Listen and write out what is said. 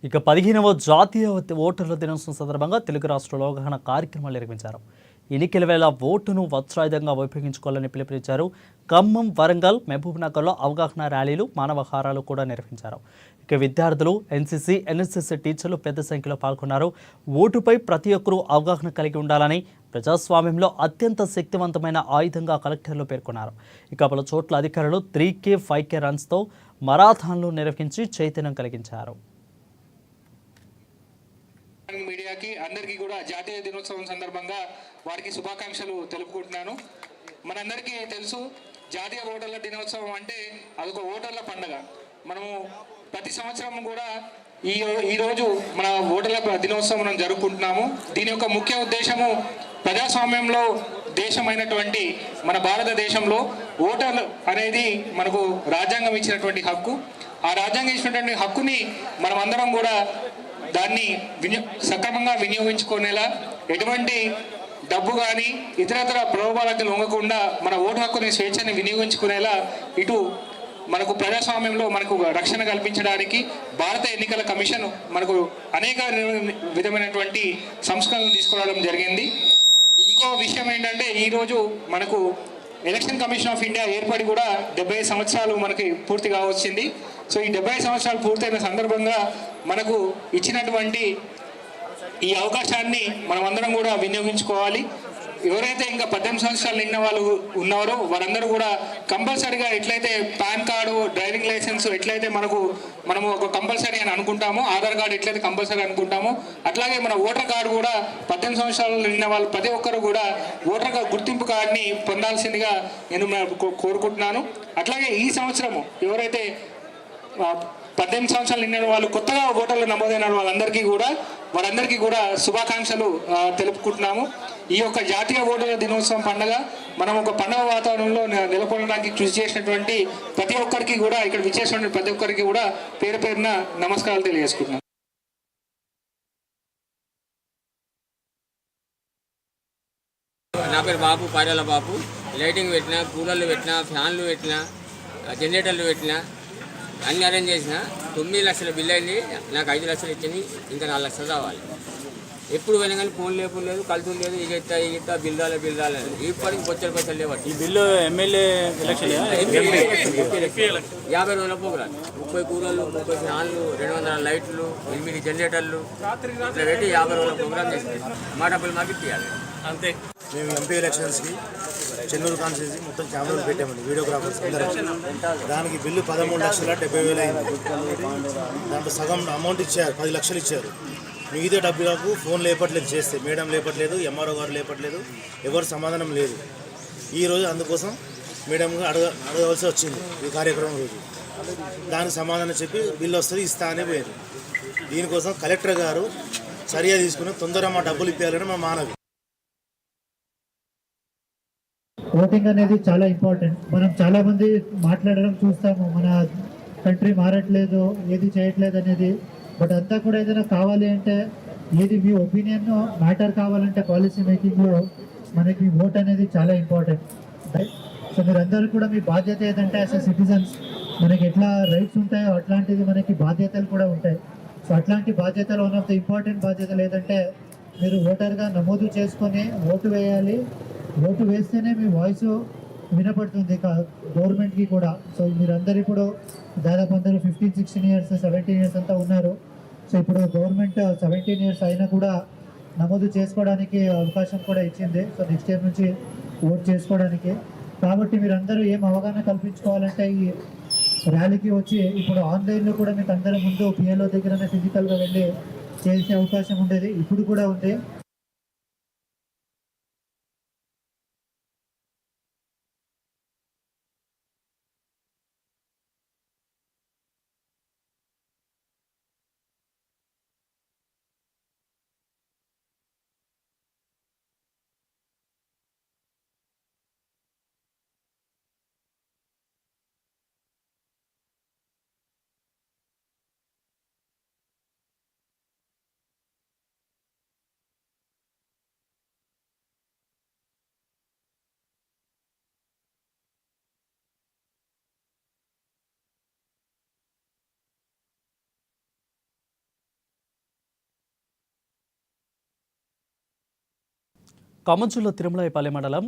ఇక 15వ జాతీయ ఓటర్ల దినోత్సవం సందర్భంగా తెలుగు రాష్ట్రాల్లో అవగాహన కార్యక్రమాలు నిర్వహించారు. ఎన్నికల వేళ ఓటును వజ్రాయుధంగా ఉపయోగించుకోవాలని పిలుపునిచ్చారు. ఖమ్మం, వరంగల్, మహబూబ్నగర్లో అవగాహన ర్యాలీలు, మానవహారాలు కూడా నిర్వహించారు. ఇక విద్యార్థులు, ఎన్సీసీ, ఎన్ఎస్ఎస్ టీచర్లు పెద్ద సంఖ్యలో పాల్గొన్నారు. ఓటుపై ప్రతి ఒక్కరూ అవగాహన కలిగి ఉండాలని, ప్రజాస్వామ్యంలో అత్యంత శక్తివంతమైన ఆయుధంగా కలెక్టర్లు పేర్కొన్నారు. ఇక పలు చోట్ల అధికారులు 3K, 5K రన్స్తో మరాథాన్లు నిర్వహించి చైతన్యం కలిగించారు. మీడియాకి అందరికీ కూడా జాతీయ దినోత్సవం సందర్భంగా వారికి శుభాకాంక్షలు తెలుపుకుంటున్నాను. మనందరికీ తెలుసు, జాతీయ ఓటర్ల దినోత్సవం అంటే అదొక ఓటర్ల పండుగ. మనము ప్రతి సంవత్సరం కూడా ఈరోజు మన ఓటర్ల దినోత్సవం మనం జరుపుకుంటున్నాము. దీని యొక్క ముఖ్య ఉద్దేశము ప్రజాస్వామ్యంలో దేశమైనటువంటి మన భారతదేశంలో ఓటర్లు అనేది మనకు రాజ్యాంగం ఇచ్చినటువంటి హక్కు. ఆ రాజ్యాంగం ఇచ్చినటువంటి హక్కుని మనమందరం కూడా దాన్ని సక్రమంగా వినియోగించుకునేలా, ఎటువంటి డబ్బు కానీ ఇతరతర ప్రలోభాలకు లొంగకుండా మన ఓటు హక్కుని స్వేచ్ఛని వినియోగించుకునేలా ఇటు మనకు ప్రజాస్వామ్యంలో మనకు రక్షణ కల్పించడానికి భారత ఎన్నికల కమిషన్ మనకు అనేక విధమైనటువంటి సంస్కరణలు తీసుకురావడం జరిగింది. ఇంకో విషయం ఏంటంటే, ఈరోజు మనకు ఎలక్షన్ కమిషన్ ఆఫ్ ఇండియా ఏర్పడి కూడా 75 సంవత్సరాలు మనకి పూర్తిగా వచ్చింది. సో ఈ 75 సంవత్సరాలు పూర్తయిన సందర్భంగా మనకు ఇచ్చినటువంటి ఈ అవకాశాన్ని మనమందరం కూడా వినియోగించుకోవాలి. ఎవరైతే ఇంకా 18 సంవత్సరాలు నిన్న వాళ్ళు ఉన్నారో వారందరూ కూడా కంపల్సరీగా ఎట్లయితే పాన్ కార్డు, డ్రైవింగ్ లైసెన్స్ ఎట్లయితే మనము ఒక కంపల్సరీ అని అనుకుంటామో, ఆధార్ కార్డు ఎట్లయితే కంపల్సరీ అనుకుంటామో, అట్లాగే మన ఓటర్ కార్డు కూడా 18 సంవత్సరాలు నిన్న వాళ్ళు ప్రతి ఒక్కరు కూడా ఓటర్ గుర్తింపు కార్డుని పొందాల్సిందిగా నేను కోరుకుంటున్నాను. అట్లాగే ఈ సంవత్సరము ఎవరైతే 18 సంవత్సరాలు నిన్న వాళ్ళు కొత్తగా ఓటర్లు నమోదైన వారందరికీ కూడా శుభాకాంక్షలు తెలుపుకుంటున్నాము. ఈ యొక్క జాతీయ ఓటర్ల దినోత్సవం పండుగ మనం ఒక పండుగ వాతావరణంలో నెలకొనడానికి కృషి చేసినటువంటి ప్రతి ఒక్కరికి కూడా, ఇక్కడ విచ్చేసినటువంటి ప్రతి ఒక్కరికి కూడా పేరు పేరున నమస్కారాలు తెలియజేసుకుంటున్నాను. నా పేరు బాబు, పార్యాల బాబు. లైటింగ్ పెట్టినా, కూలర్లు పెట్టినా, ఫ్యాన్లు పెట్టినా, జనరేటర్లు పెట్టినా, అన్ని అరేంజ్ చేసిన 9 లక్షల బిల్లు అయింది. నాకు 5 లక్షలు ఇచ్చింది, ఇంకా 4 లక్షలు రావాలి. ఎప్పుడు వెళ్ళిన కానీ ఫోన్ లేదు, కలుతులు లేదు, ఇది ఇస్తా బిల్ రాలేదు. ఇప్పటికి బొచ్చలు పైసలు లేవట్టి. ఈ బిల్లు ఎమ్మెల్యే ఎలక్షన్ 50 రోజుల ప్రోగ్రాం, 30 కూలర్లు, 30 ఫ్యాన్లు, 200 లైట్లు, 8 జనరేటర్లు ఇట్లా పెట్టి 50 రోజుల ప్రోగ్రాం చేస్తారు. మా డబ్బులు మాకు ఇవ్వాలి అంతే. మేము ఎంపీ ఎలక్షన్స్కి చెన్నూరు కాన్స్టిట్యూన్సీ మొత్తం కెమెరాలు పెట్టామండి, వీడియోగ్రాఫర్స్ అందరూ. దానికి బిల్లు 13,70,000 అయింది. దాంట్లో సగం అమౌంట్ ఇచ్చారు, 10 లక్షలు ఇచ్చారు. మిగతా డబ్బులకు ఫోన్ లేపట్లేదు, చేస్తే మేడం లేపట్లేదు, ఎంఆర్ఓ గారు లేపట్లేదు, ఎవరు సమాధానం లేదు. ఈరోజు అందుకోసం మేడంగా అడగవలసి వచ్చింది ఈ కార్యక్రమం రోజు. దానికి సమాధానం చెప్పి బిల్లు వస్తుంది ఇస్తా అని పోయారు. దీనికోసం కలెక్టర్ గారు చర్య తీసుకుని తొందరగా మా డబ్బులు ఇప్పించాలని మా మానవి. ఓటింగ్ అనేది చాలా ఇంపార్టెంట్. మనం చాలా మంది మాట్లాడడం చూస్తాము, మన కంట్రీ మారట్లేదు, ఏది చేయట్లేదు అనేది. బట్ అంతా కూడా ఏదైనా కావాలి అంటే, ఏది మీ ఒపీనియన్ మ్యాటర్ కావాలంటే పాలసీ మేకింగ్లో మనకి ఓట్ అనేది చాలా ఇంపార్టెంట్. సో మీరందరూ కూడా మీ బాధ్యత ఏదంటే, యాజ్ ఎ సిటిజన్స్ మనకి ఎట్లా రైట్స్ ఉంటాయో అట్లాంటిది మనకి బాధ్యతలు కూడా ఉంటాయి. సో అట్లాంటి బాధ్యతలు, వన్ ఆఫ్ ద ఇంపార్టెంట్ బాధ్యతలు ఏదంటే, మీరు ఓటర్గా నమోదు చేసుకొని ఓటు వేయాలి. ఓటు వేస్తేనే మీ వాయిస్ వినపడుతుంది గవర్నమెంట్కి కూడా. సో మీరందరూ ఇప్పుడు దాదాపు అందరూ 15, 16 ఇయర్స్, 17 ఇయర్స్ అంతా ఉన్నారు. సో ఇప్పుడు గవర్నమెంట్ 17 ఇయర్స్ అయినా కూడా నమోదు చేసుకోవడానికి అవకాశం కూడా ఇచ్చింది. సో నెక్స్ట్ ఇయర్ నుంచి ఓట్ చేసుకోవడానికి. కాబట్టి మీరందరూ ఏం అవగాహన కల్పించుకోవాలంటే, ఈ ర్యాలీకి వచ్చి ఇప్పుడు ఆన్లైన్లో కూడా మీకు అందరి ముందు పిఎల్ఓ దగ్గరనే ఫిజికల్గా వెళ్ళి చేసే అవకాశం ఉండేది, ఇప్పుడు కూడా ఉంది. ఖమ్మం జిల్లా తిరుమలైపల్లి మండలం